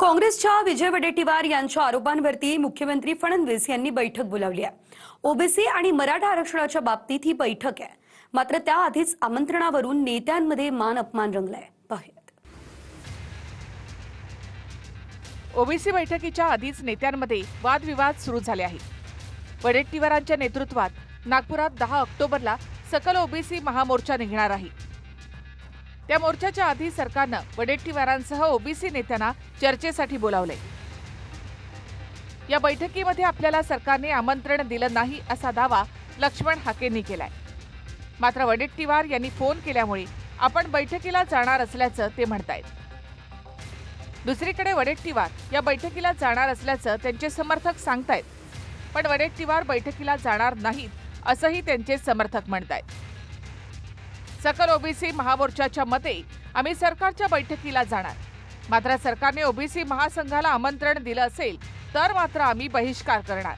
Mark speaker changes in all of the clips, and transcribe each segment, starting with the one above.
Speaker 1: काँग्रेसच्या विजय वडेट्टीवार यांच्या आरोपांवरती मुख्यमंत्री फडणवीस यांनी बैठक बोलावली आहे। ओबीसी आणि मराठा आरक्षणाच्या बाबतीत ही बैठक आहे, मात्र त्याआधीच आमंत्रणावरून नेत्यांमध्ये मान अपमान रंगलाय। पाहूयात।
Speaker 2: ओबीसी बैठकीच्या आधीच नेत्यांमध्ये वादविवाद सुरू झाले आहेत। वडेट्टीवारांच्या नेतृत्वात नागपुरात 10 ऑक्टोबरला सकल ओबीसी महामोर्चा निघणार आहे। त्या मोर्चाच्या आधी सरकारनं वडेट्टीवारांसह ओबीसी नेत्यांना चर्चेसाठी बोलावले। या बैठकीमध्ये आपल्याला सरकारने आमंत्रण दिलं नाही असा दावा लक्ष्मण हाकेंनी केलाय। मात्र वडेट्टीवार यांनी फोन केल्यामुळे आपण बैठकीला जाणार असल्याचं ते म्हणतायत। दुसरीकडे वडेट्टीवार या बैठकीला जाणार असल्याचं त्यांचे समर्थक सांगतायत, पण वडेट्टीवार बैठकीला जाणार नाहीत असंही त्यांचे समर्थक म्हणतायत। सकल ओबीसी महामोर्चाच्या मते आम्ही सरकारच्या बैठकीला जाणार, मात्र सरकारने ओबीसी महासंघाला आमंत्रण दिलं असेल तर मात्र आम्ही बहिष्कार करणार।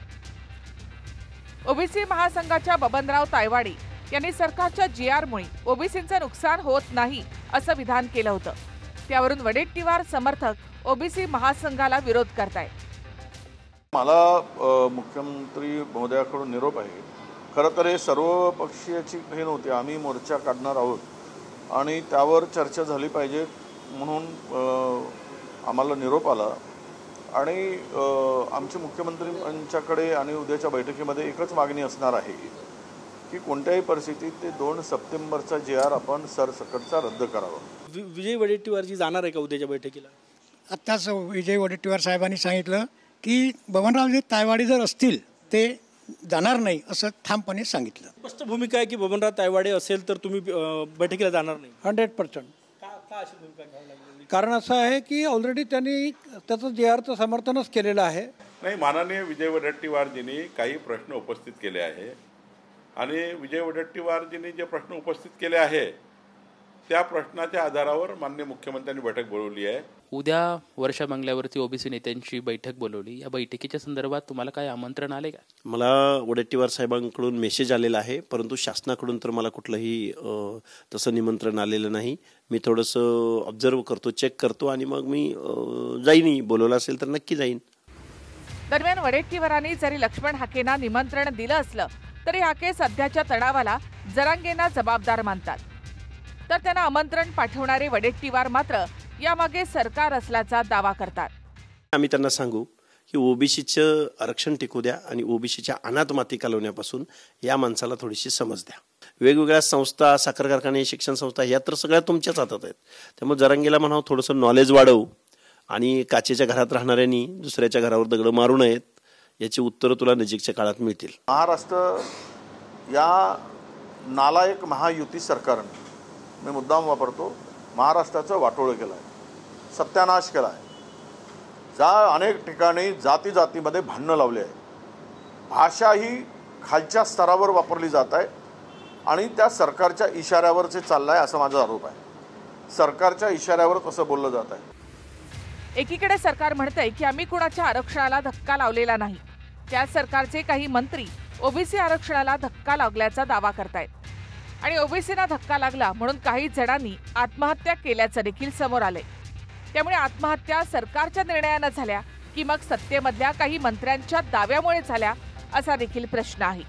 Speaker 2: ओबीसी महासंघाच्या बबनराव तायवाडे यांनी सरकारच्या जीआरमुळे ओबीसींचं नुकसान होत नाही असं विधान केलं होतं। त्यावरून वडेट्टीवार समर्थक ओबीसी महासंघाला विरोध करतायत।
Speaker 3: मला मुख्यमंत्री महोदयाकडून निरोप आहे। खरं तर हे सर्व पक्षीयाची हे नव्हती, आम्ही मोर्चा काढणार आहोत आणि त्यावर चर्चा झाली पाहिजे म्हणून आम्हाला निरोप आला आणि आमचे मुख्यमंत्र्यांच्याकडे आणि उद्याच्या बैठकीमध्ये एकच मागणी असणार आहे की कोणत्याही परिस्थितीत ते 2 सप्टेंबरचा जीआर आपण सरसकटचा रद्द करावा।
Speaker 4: विजय वडेट्टीवारजी जाणार आहे का उद्याच्या बैठकीला?
Speaker 5: आत्ताच विजय वडेट्टीवार साहेबांनी सांगितलं की बबनरावजी तायवाडे जर असतील ते जाणार नाही असं ठामपणे सांगितलं।
Speaker 4: स्पष्ट भूमिका आहे की बबनराव तायवाडे असेल तर तुम्ही बैठकीला जाणार नाही।
Speaker 6: 100%।
Speaker 4: का अशी भूमिका घ्यावी लागली?
Speaker 6: कारण असं आहे की ऑलरेडी त्यांनी त्याचं जीआरचं समर्थनच केलेलं आहे।
Speaker 7: नाही, माननीय विजय वडेट्टीवारजींनी काही प्रश्न उपस्थित केले आहे आणि विजय वडेट्टीवारजींनी जे प्रश्न उपस्थित केले आहे त्या प्रश्नाच्या आधारावर माननीय मुख्यमंत्र्यांनी बैठक बोलवली आहे।
Speaker 8: उद्या वर्षा बंगल्यावरती ओबीसी नेत्यांची बैठक बोलवली, या बैठकीच्या संदर्भात तुम्हाला काय आमंत्रण आले का?
Speaker 9: मला वडेट्टीवार साहेबांकडून मेसेज आलेला आहे, परंतु शासनाकडून तर मला कुठलंही तसं निमंत्रण आलेलं नाही। मी थोडंसं ऑब्झर्व करतो, चेक करतो आणि मग मी जाईन, बोलवलं असेल तर नक्की जाईन।
Speaker 2: दरम्यान वडेट्टीवारांनी जरी लक्ष्मण हाकेंना निमंत्रण दिलं असलं तरी हाके सध्याच्या तणावाला जरांगेंना जबाबदार मानतात, तर त्यांना आमंत्रण पाठवणारे वडेट्टीवार मात्र यामागे सरकार असल्याचा दावा करतात।
Speaker 9: आम्ही त्यांना सांगू की ओबीसीचं आरक्षण टिकू द्या आणि ओबीसीच्या अनाथ माती कालवण्यापासून या माणसाला थोडीशी समज द्या। वेगवेगळ्या संस्था, साखर कारखाने, शिक्षण संस्था या तर सगळ्या तुमच्याच हातात आहेत, त्यामुळे जरांगेला म्हणावं थोडंसं नॉलेज वाढव आणि काचेच्या घरात राहणाऱ्यांनी दुसऱ्याच्या घरावर दगड मारू नयेत, याची उत्तरं तुला नजीकच्या काळात मिळतील।
Speaker 3: महाराष्ट्र या नालायक महायुती सरकारने, मी मुद्दाम वापरतो, महाराष्ट्राचं वाटोळं केलं आहे, सत्यानाश केला आहे। ज्या अनेक ठिकाणी जाती जातीमध्ये भांडणं लावली आहे, भाषा ही खालच्या स्तरावर वापरली जात आहे आणि त्या सरकारच्या इशाऱ्यावरचे चाललं आहे असं माझा आरोप आहे। सरकारच्या इशाऱ्यावर कसं बोललं जात आहे।
Speaker 2: एकीकडे सरकार म्हणतंय की आम्ही कुणाच्या आरक्षणाला धक्का लावलेला नाही, त्याच सरकारचे काही मंत्री ओबीसी आरक्षणाला धक्का लागल्याचा दावा करतायत आणि ओबीसीना धक्का लागला म्हणून काही जणांनी आत्महत्या केल्याचं देखील समोर आलंय। त्यामुळे आत्महत्या सरकारच्या निर्णयानं झाल्या की मग सत्तेमधल्या काही मंत्र्यांच्या दाव्यामुळे झाल्या असा देखील प्रश्न आहे।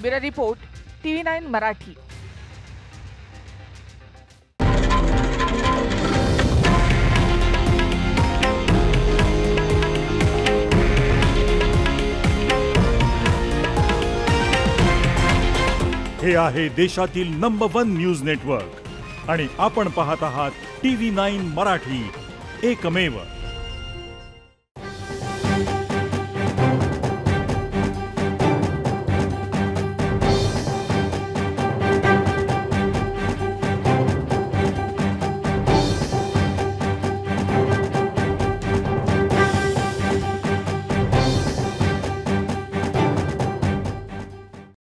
Speaker 2: Bureau report, TV9 Marathi.
Speaker 10: हे आहे देशातील नंबर 1 न्यूज नेटवर्क आणि आपण पाहत आहात TV9 मराठी, एकमेव।